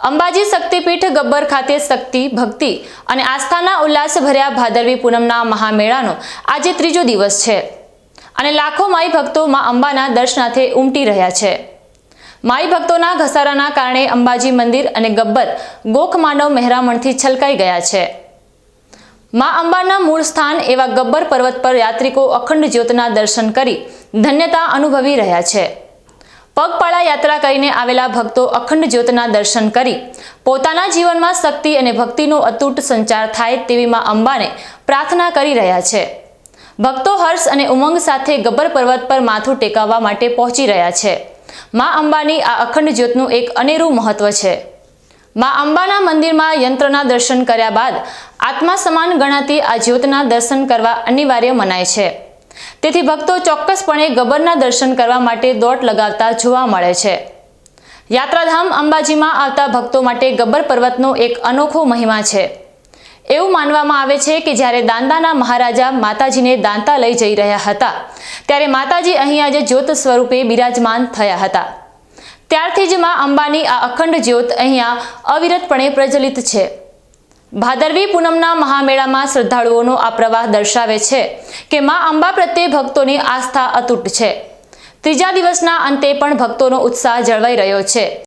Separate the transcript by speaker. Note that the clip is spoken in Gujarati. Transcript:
Speaker 1: અંબાજી શક્તિપીઠ ગબ્બર ખાતે શક્તિ, ભક્તિ અને આસ્થાના ઉલ્લાસભર્યા ભાદરવી પૂનમના મહામેળાનો આજે ત્રીજો દિવસ છે અને લાખો માઈ ભક્તો માં અંબાના દર્શનાર્થે ઉમટી રહ્યા છે। માઈ ભક્તોના ઘસારાના કારણે અંબાજી મંદિર અને ગબ્બર ગોખ મહેરામણથી છલકાઈ ગયા છે। માં અંબાના મૂળ સ્થાન એવા ગબ્બર પર્વત પર યાત્રિકો અખંડ જ્યોતના દર્શન કરી ધન્યતા અનુભવી રહ્યા છે। પગપાળા યાત્રા કરીને આવેલા ભક્તો અખંડ જ્યોતના દર્શન કરી પોતાના જીવનમાં શક્તિ અને ભક્તિનો અતૂટ સંચાર થાય તેવી માં અંબાને પ્રાર્થના કરી રહ્યા છે। ભક્તો હર્ષ અને ઉમંગ સાથે ગબ્બર પર્વત પર માથું ટેકવવા માટે પહોંચી રહ્યા છે। માં અંબાની આ અખંડ જ્યોતનું એક અનેરું મહત્વ છે। માં અંબાના મંદિરમાં યંત્રના દર્શન કર્યા બાદ આત્મા સમાન ગણાતી આ જ્યોતના દર્શન કરવા અનિવાર્ય મનાય છે। તેથી ભક્તો ચોક્કસપણે ગબ્બરના દર્શન કરવા માટે દોટ લગાવતા જોવા મળે છે। યાત્રાધામ અંબાજીમાં આવતા ભક્તો માટે ગબ્બર પર્વતનો એક અનોખો મહિમા છે। એવું માનવામાં આવે છે કે જ્યારે દાંતાના મહારાજા માતાજીને દાંતા લઈ જઈ રહ્યા હતા ત્યારે માતાજી અહીં આજે જ્યોત સ્વરૂપે બિરાજમાન થયા હતા। ત્યારથી જ માં અંબાની આ અખંડ જ્યોત અહીંયા અવિરતપણે પ્રજ્વલિત છે। ભાદરવી પૂનમના મહામેળામાં શ્રદ્ધાળુઓનો આ પ્રવાહ દર્શાવે છે કે માં અંબા પ્રત્યે ભક્તોની આસ્થા અતૂટ છે। ત્રીજા દિવસના અંતે પણ ભક્તોનો ઉત્સાહ જળવાઈ રહ્યો છે।